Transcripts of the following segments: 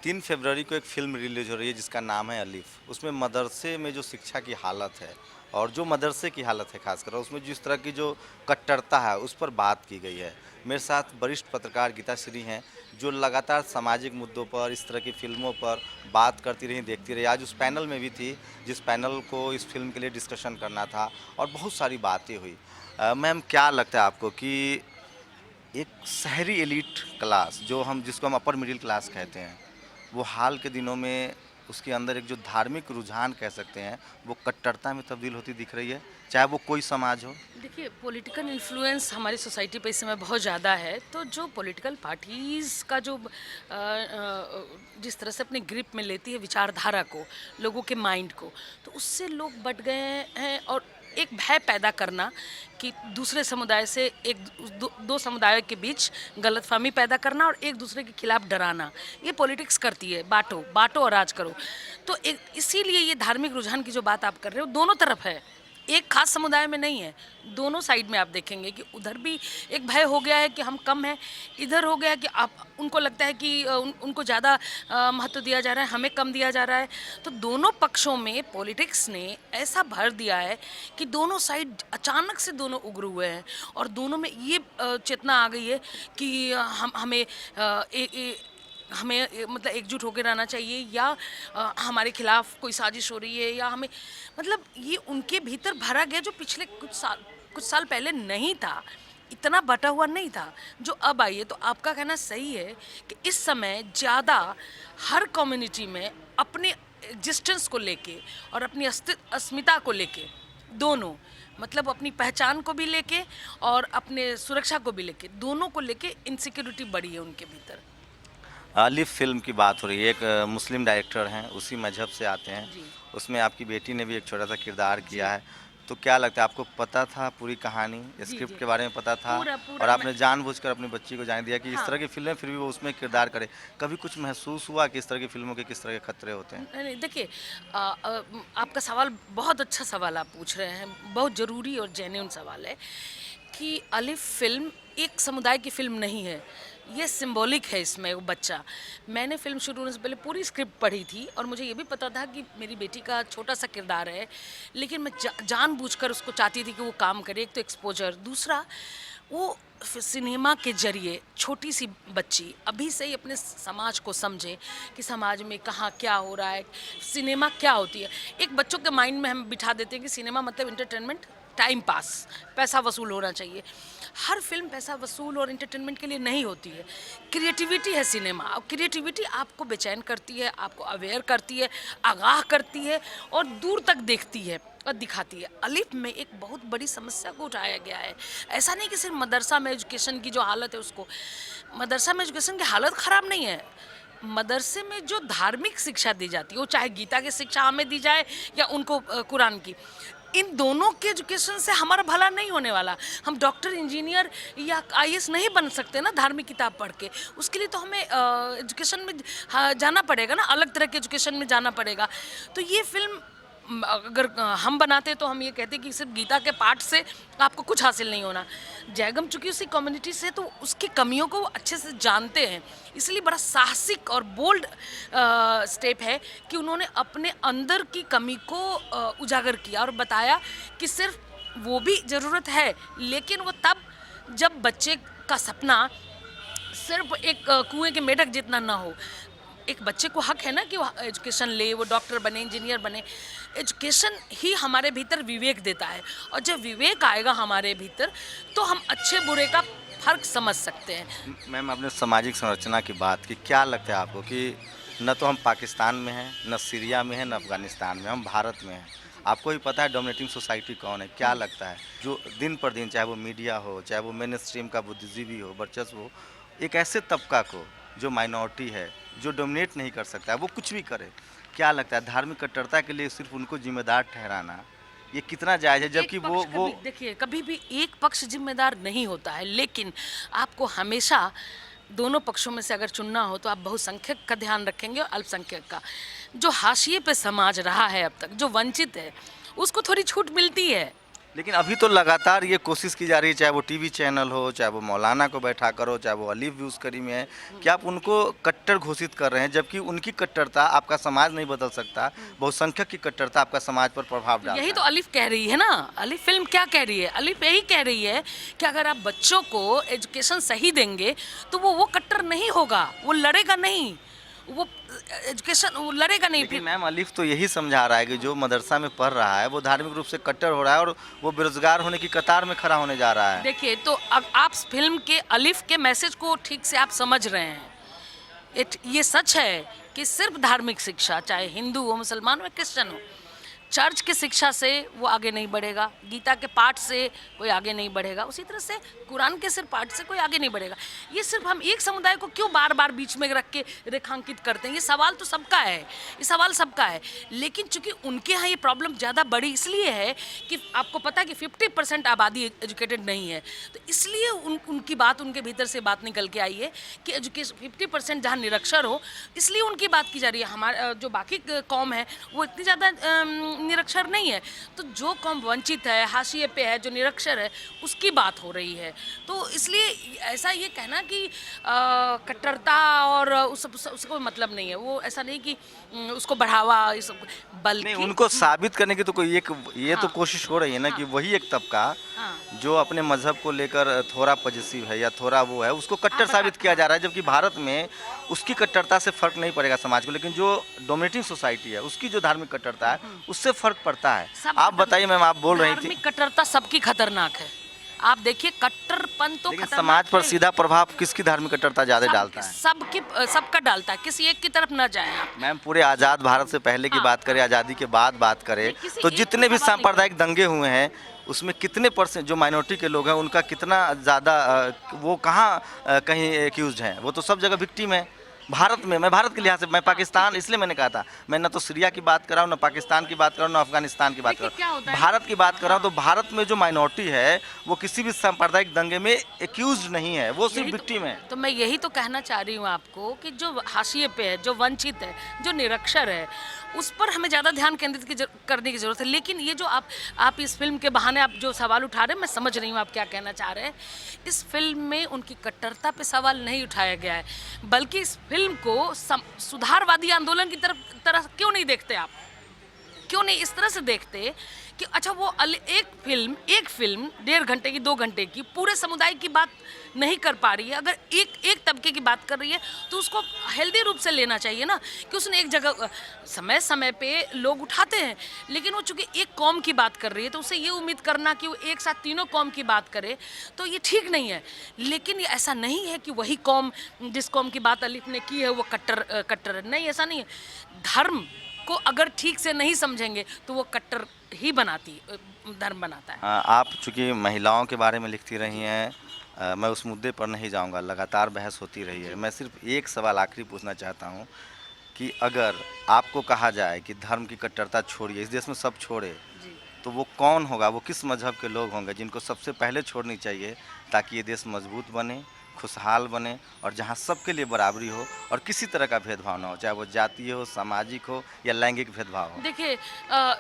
3 फरवरी को एक film release हो रही है जिसका नाम है अलिफ। उसमें मदरसे में जो शिक्षा की हालत है और जो मदरसे की हालत है ख़ासकर उसमें जिस तरह की जो कट्टरता है उस पर बात की गई है। मेरे साथ वरिष्ठ पत्रकार गीता श्री हैं जो लगातार सामाजिक मुद्दों पर इस तरह की फ़िल्मों पर बात करती रहीं, देखती रही। आज उस पैनल में भी थी जिस पैनल को इस फ़िल्म के लिए डिस्कशन करना था और बहुत सारी बातें हुई। मैम क्या लगता है आपको कि एक शहरी एलीट क्लास जो हम जिसको हम अपर मिडिल क्लास कहते हैं, वो हाल के दिनों में उसके अंदर एक जो धार्मिक रुझान कह सकते हैं, वो कट्टरता में तब्दील होती दिख रही है, चाहे वो कोई समाज हो? देखिए, पॉलिटिकल इन्फ्लुएंस हमारी सोसाइटी पे इस समय बहुत ज़्यादा है। तो जो पॉलिटिकल पार्टीज़ का जो जिस तरह से अपने ग्रिप में लेती है विचारधारा को, लोगों के माइंड को, तो उससे लोग बँट गए हैं। और एक भय पैदा करना कि दूसरे समुदाय से एक दो समुदायों के बीच गलतफ़हमी पैदा करना और एक दूसरे के खिलाफ डराना, ये पॉलिटिक्स करती है। बाँटो, बाँटो और राज करो। तो एक इसीलिए ये धार्मिक रुझान की जो बात आप कर रहे हो, दोनों तरफ है। एक खास समुदाय में नहीं है, दोनों साइड में आप देखेंगे कि उधर भी एक भय हो गया है कि हम कम हैं, इधर हो गया है कि आप उनको लगता है कि उनको ज़्यादा महत्व दिया जा रहा है, हमें कम दिया जा रहा है। तो दोनों पक्षों में पॉलिटिक्स ने ऐसा भर दिया है कि दोनों साइड अचानक से दोनों उग्र हुए हैं और दोनों में ये चेतना आ गई है कि हमें मतलब एकजुट होकर रहना चाहिए, या हमारे खिलाफ कोई साजिश हो रही है, या हमें मतलब ये उनके भीतर भरा गया जो पिछले कुछ साल पहले नहीं था, इतना बटा हुआ नहीं था जो अब आई है। तो आपका कहना सही है कि इस समय ज़्यादा हर कम्युनिटी में अपने एग्जिस्टेंस को लेके और अपनी अस्मिता को लेके, दोनों मतलब अपनी पहचान को भी लेके और अपने सुरक्षा को भी लेके, दोनों को लेके इनसिक्योरिटी बढ़ी है उनके भीतर। अलिफ फ़िल्म की बात हो रही है, एक मुस्लिम डायरेक्टर हैं, उसी मज़हब से आते हैं। जी। उसमें आपकी बेटी ने भी एक छोटा-सा किरदार जी। किया है। तो क्या लगता है आपको पता था पूरी कहानी, जी। स्क्रिप्ट जी। के बारे में पता था पूरा और पूरा मैं। आपने जानबूझकर अपनी बच्ची को जाने दिया कि इस हाँ। तरह की फ़िल्में फिर भी वो उसमें किरदार करे। कभी कुछ महसूस हुआ कि इस तरह की फ़िल्मों के किस तरह के खतरे होते हैं? नहीं, नहीं, देखिए, आपका सवाल बहुत अच्छा सवाल आप पूछ रहे हैं, बहुत ज़रूरी और जेन्युइन सवाल है कि अलिफ फ़िल्म एक समुदाय की फ़िल्म नहीं है, ये सिंबॉलिक है। इसमें वो बच्चा, मैंने फ़िल्म शुरू होने से पहले पूरी स्क्रिप्ट पढ़ी थी और मुझे ये भी पता था कि मेरी बेटी का छोटा-सा किरदार है, लेकिन मैं जानबूझकर उसको चाहती थी कि वो काम करे। एक तो एक्सपोज़र, दूसरा वो सिनेमा के ज़रिए छोटी सी बच्ची अभी से ही अपने समाज को समझे कि समाज में कहाँ क्या हो रहा है, सिनेमा क्या होती है। एक बच्चों के माइंड में हम बिठा देते हैं कि सिनेमा मतलब एंटरटेनमेंट, टाइम पास, पैसा वसूल होना चाहिए। हर फिल्म पैसा वसूल और एंटरटेनमेंट के लिए नहीं होती है। क्रिएटिविटी है सिनेमा, और क्रिएटिविटी आपको बेचैन करती है, आपको अवेयर करती है, आगाह करती है और दूर तक देखती है और दिखाती है। अलिफ में एक बहुत बड़ी समस्या को उठाया गया है। ऐसा नहीं कि सिर्फ मदरसा में एजुकेशन की जो हालत है उसको, मदरसा में एजुकेशन की हालत ख़राब नहीं है। मदरसे में जो धार्मिक शिक्षा दी जाती है, वो चाहे गीता की शिक्षा हमें दी जाए या उनको कुरान की, इन दोनों के एजुकेशन से हमारा भला नहीं होने वाला। हम डॉक्टर, इंजीनियर या आईएएस नहीं बन सकते ना धार्मिक किताब पढ़ के। उसके लिए तो हमें एजुकेशन में जाना पड़ेगा ना, अलग तरह के एजुकेशन में जाना पड़ेगा। तो ये फिल्म अगर हम बनाते तो हम ये कहते कि सिर्फ गीता के पाठ से आपको कुछ हासिल नहीं होना। जैगम चूँकि उसी कम्युनिटी से, तो उसकी कमियों को वो अच्छे से जानते हैं, इसलिए बड़ा साहसिक और बोल्ड स्टेप है कि उन्होंने अपने अंदर की कमी को उजागर किया और बताया कि सिर्फ वो भी ज़रूरत है, लेकिन वो तब जब बच्चे का सपना सिर्फ एक कुएं के मेढक जितना ना हो। एक बच्चे को हक है ना कि वो एजुकेशन ले, वो डॉक्टर बने, इंजीनियर बने। एजुकेशन ही हमारे भीतर विवेक देता है, और जब विवेक आएगा हमारे भीतर तो हम अच्छे बुरे का फर्क समझ सकते हैं। मैम आपने सामाजिक संरचना की बात की, क्या लगता है आपको कि न तो हम पाकिस्तान में हैं, न सीरिया में हैं, न अफ़गानिस्तान में, हम भारत में हैं। आपको भी पता है डोमिनेटिंग सोसाइटी कौन है, क्या लगता है जो दिन पर दिन, चाहे वो मीडिया हो, चाहे वो मेन स्ट्रीम का बुद्धिजीवी हो, वर्चस्व हो, एक ऐसे तबका को जो माइनॉरिटी है, जो डोमिनेट नहीं कर सकता है, वो कुछ भी करे। क्या लगता है धार्मिक कट्टरता के लिए सिर्फ उनको जिम्मेदार ठहराना ये कितना जायज़ है, एक जबकि पक्ष वो कभी देखिए, कभी भी एक पक्ष जिम्मेदार नहीं होता है, लेकिन आपको हमेशा दोनों पक्षों में से अगर चुनना हो तो आप बहुसंख्यक का ध्यान रखेंगे और अल्पसंख्यक का। जो हाशिए पे समाज रहा है अब तक, जो वंचित है, उसको थोड़ी छूट मिलती है। लेकिन अभी तो लगातार ये कोशिश की जा रही है, चाहे वो टीवी चैनल हो, चाहे वो मौलाना को बैठा करो, चाहे वो अलीफ व्यूज़ करी में है, कि आप उनको कट्टर घोषित कर रहे हैं, जबकि उनकी कट्टरता आपका समाज नहीं बदल सकता। बहुसंख्यक की कट्टरता आपका समाज पर प्रभाव डालता यही है। तो अलीफ कह रही है ना। अलीफ फिल्म क्या कह रही है? अलीफ यही कह रही है कि अगर आप बच्चों को एजुकेशन सही देंगे तो वो कट्टर नहीं होगा, वो लड़ेगा नहीं, वो एजुकेशन वो लड़ेगा नहीं। लेकिन मैम अलीफ तो यही समझा रहा है कि जो मदरसा में पढ़ रहा है वो धार्मिक रूप से कट्टर हो रहा है और वो बेरोजगार होने की कतार में खड़ा होने जा रहा है। देखिए, तो अब आप फिल्म के अलीफ के मैसेज को ठीक से आप समझ रहे हैं। ये सच है कि सिर्फ धार्मिक शिक्षा, चाहे हिंदू हो, मुसलमान हो, क्रिश्चियन हो, चर्च की शिक्षा से वो आगे नहीं बढ़ेगा, गीता के पाठ से कोई आगे नहीं बढ़ेगा, उसी तरह से कुरान के सिर्फ पाठ से कोई आगे नहीं बढ़ेगा। ये सिर्फ हम एक समुदाय को क्यों बार बार बीच में रख के रेखांकित करते हैं? ये सवाल तो सबका है, ये सवाल सबका है। लेकिन चूंकि उनके यहाँ ये प्रॉब्लम ज़्यादा बड़ी इसलिए है कि आपको पता है कि 50% आबादी एजुकेटेड नहीं है, तो इसलिए उनकी बात, उनके भीतर से बात निकल के आई है कि एजुकेशन 50% जहाँ निरक्षर हो, इसलिए उनकी बात की जा रही है। हमारे जो बाकी कौम है वो इतनी ज़्यादा निरक्षर नहीं है, तो जो कौम वंचित है, हाशिए पे है, जो निरक्षर है, उसकी बात हो रही है। तो इसलिए ऐसा ये कहना कि कट्टरता और उसको मतलब नहीं है, वो ऐसा नहीं कि उसको बढ़ावा ये सब, बल्कि नहीं, उनको साबित करने की तो कोई एक ये तो हाँ, कोशिश हो रही है ना कि वही एक तबका हाँ, जो अपने मजहब को लेकर थोड़ा पॉजिटिव है या थोड़ा वो है, उसको कट्टर साबित किया जा रहा है, जबकि भारत में उसकी कट्टरता से फर्क नहीं पड़ेगा समाज को, लेकिन जो डोमिनेटिंग सोसाइटी है उसकी जो धार्मिक कट्टरता है उससे फर्क पड़ता है। सब आप बताइए मैम, आप बोल रही थी धार्मिक कट्टरता सबकी खतरनाक है। आप देखिए, कट्टरपन तो लेकिन खतरनाक समाज पर है। सीधा प्रभाव किसकी धार्मिक कट्टरता ज़्यादा डालता है? सबका डालता है, किसी एक की तरफ न जाए आप। मैम पूरे आज़ाद भारत से पहले की हाँ, बात करें, आज़ादी के बाद बात करें, नहीं, किसी तो एक जितने को भी सवाल नहीं सांप्रदायिक दंगे हुए हैं उसमें कितने परसेंट जो माइनॉरिटी के लोग हैं उनका कितना ज़्यादा वो कहाँ कहीं एक्यूज हैं? वो तो सब जगह विक्टिम है। भारत में, मैं भारत के लिहाज से, मैं पाकिस्तान, इसलिए मैंने कहा था, मैं ना तो सीरिया की बात कर रहा हूँ, ना पाकिस्तान की बात कर रहा हूँ, ना अफगानिस्तान की बात कर देखिए क्या रहा होता हूँ, है, भारत की बात कर रहा हूँ। तो भारत में जो माइनॉरिटी है वो किसी भी सांप्रदायिक दंगे में एक्यूज नहीं है, वो सिर्फ विक्टिम है। तो मैं यही तो कहना चाह रही हूँ आपको कि जो हाशिए पे है, जो वंचित है, जो निरक्षर है, उस पर हमें ज़्यादा ध्यान केंद्रित करने की ज़रूरत है। लेकिन ये जो आप इस फिल्म के बहाने आप जो सवाल उठा रहे हैं, मैं समझ रही हूँ आप क्या कहना चाह रहे हैं। इस फिल्म में उनकी कट्टरता पे सवाल नहीं उठाया गया है, बल्कि इस फिल्म को सुधारवादी आंदोलन की तरह क्यों नहीं देखते आप? क्यों नहीं इस तरह से देखते कि अच्छा वो एक फिल्म 1.5 घंटे की, 2 घंटे की, पूरे समुदाय की बात नहीं कर पा रही है, अगर एक तबके की बात कर रही है तो उसको हेल्दी रूप से लेना चाहिए ना, कि उसने एक जगह समय समय पे लोग उठाते हैं, लेकिन वो चूंकि एक कौम की बात कर रही है तो उसे ये उम्मीद करना कि वो एक साथ तीनों कौम की बात करे तो ये ठीक नहीं है। लेकिन ये ऐसा नहीं है कि वही कौम, जिस कौम की बात अलीफ ने की है, वो कट्टर है। नहीं, ऐसा नहीं है। धर्म को अगर ठीक से नहीं समझेंगे तो वो कट्टर ही धर्म बनाता है। आप चूँकि महिलाओं के बारे में लिखती रही हैं, मैं उस मुद्दे पर नहीं जाऊंगा, लगातार बहस होती रही है। मैं सिर्फ एक सवाल आखिरी पूछना चाहता हूं कि अगर आपको कहा जाए कि धर्म की कट्टरता छोड़िए, इस देश में सब छोड़े, तो वो कौन होगा, वो किस मजहब के लोग होंगे जिनको सबसे पहले छोड़नी चाहिए, ताकि ये देश मजबूत बने, खुशहाल बने और जहाँ सबके लिए बराबरी हो और किसी तरह का भेदभाव ना हो, चाहे वो जातीय हो, सामाजिक हो या लैंगिक भेदभाव हो? देखिए,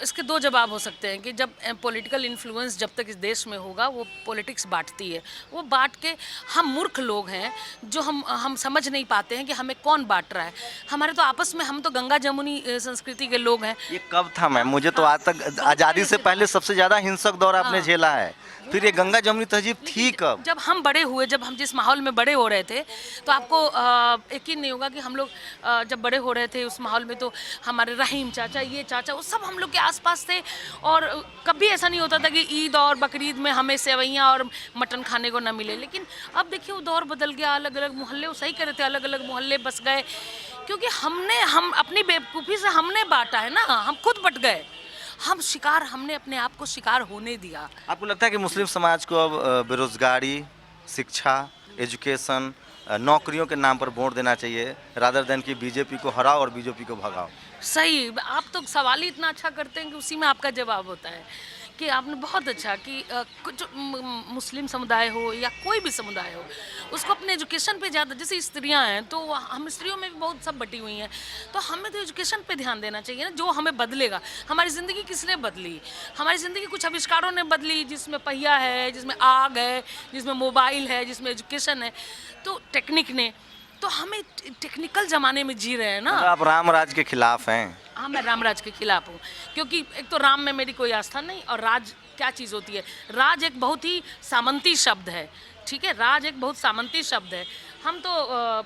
इसके दो जवाब हो सकते हैं कि जब पॉलिटिकल इन्फ्लुएंस जब तक इस देश में होगा, वो पॉलिटिक्स बांटती है, वो बांट के, हम मूर्ख लोग हैं जो हम समझ नहीं पाते हैं कि हमें कौन बांट रहा है। हमारे तो आपस में, हम तो गंगा जमुनी संस्कृति के लोग हैं। ये कब था मैम? मुझे तो आज तक आज़ादी से पहले सबसे ज़्यादा हिंसक दौर आपने झेला है, फिर ये गंगा जमुनी तहजीब थी कब? जब हम बड़े हुए, जब हम जिस माहौल में बड़े हो रहे थे, तो आपको यकीन नहीं होगा कि हम लोग जब बड़े हो रहे थे उस माहौल में, तो हमारे रहीम चाचा, ये चाचा, वो सब हम लोग के आसपास थे, और कभी ऐसा नहीं होता था कि ईद और बकरीद में हमें सेवैयाँ और मटन खाने को ना मिले। लेकिन अब देखिए वो दौर बदल गया, अलग अलग मोहल्ले, वो सही कर रहे थे, अलग अलग मोहल्ले बस गए, क्योंकि हम अपनी बेवकूफ़ी से हमने बांटा है ना, हम खुद बट गए, हमने अपने आप को शिकार होने दिया। आपको लगता है कि मुस्लिम समाज को अब बेरोजगारी, शिक्षा, एजुकेशन, नौकरियों के नाम पर वोट देना चाहिए, रादर देन कि बीजेपी को हराओ और बीजेपी को भगाओ? सही, आप तो सवाल ही इतना अच्छा करते हैं कि उसी में आपका जवाब होता है कि आपने बहुत अच्छा कि कुछ मुस्लिम समुदाय हो या कोई भी समुदाय हो, उसको अपने एजुकेशन पे ज़्यादा, जैसे स्त्रियां हैं तो हम स्त्रियों में भी बहुत सब बटी हुई हैं, तो हमें तो एजुकेशन पे ध्यान देना चाहिए ना, जो हमें बदलेगा। हमारी ज़िंदगी किसने बदली? हमारी ज़िंदगी कुछ आविष्कारों ने बदली, जिसमें पहिया है, जिसमें आग है, जिसमें मोबाइल है, जिसमें एजुकेशन है, तो टेक्निक ने, तो हमें टेक्निकल ज़माने में जी रहे हैं ना। मतलब आप राम राज के खिलाफ हैं? हाँ, मैं रामराज के खिलाफ हूँ, क्योंकि एक तो राम में मेरी कोई आस्था नहीं, और राज क्या चीज़ होती है? राज एक बहुत ही सामंती शब्द है, ठीक है? राज एक बहुत सामंती शब्द है। हम तो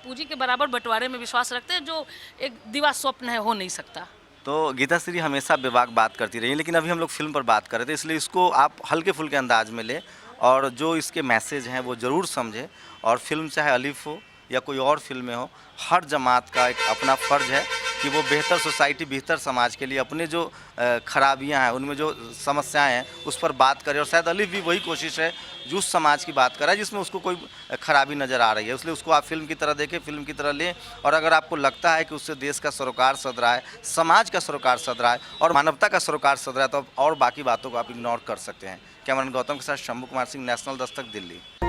पूंजी के बराबर बंटवारे में विश्वास रखते हैं, जो एक दिवा स्वप्न है, हो नहीं सकता। तो गीता श्री हमेशा बेबाक बात करती रही, लेकिन अभी हम लोग फिल्म पर बात कर रहे थे, इसलिए इसको आप हल्के फुल्के अंदाज में लें और जो इसके मैसेज हैं वो ज़रूर समझें। और फिल्म चाहे अलिफ हो या कोई और फिल्में हो, हर जमात का एक अपना फ़र्ज़ है कि वो बेहतर सोसाइटी, बेहतर समाज के लिए अपने जो खराबियां हैं, उनमें जो समस्याएं हैं, उस पर बात करे। और शायद अलिफ भी वही कोशिश है जो उस समाज की बात कर रहा है जिसमें उसको कोई खराबी नज़र आ रही है, इसलिए उसको आप फिल्म की तरह देखें, फिल्म की तरह लें। और अगर आपको लगता है कि उससे देश का सरोकार सध रहा है, समाज का सरोकार सध रहा है और मानवता का सरोकार सध रहा है, तो और बाकी बातों को आप इग्नोर कर सकते हैं। कैमरामैन गौतम के साथ शंभू कुमार सिंह, नेशनल दस्तक, दिल्ली।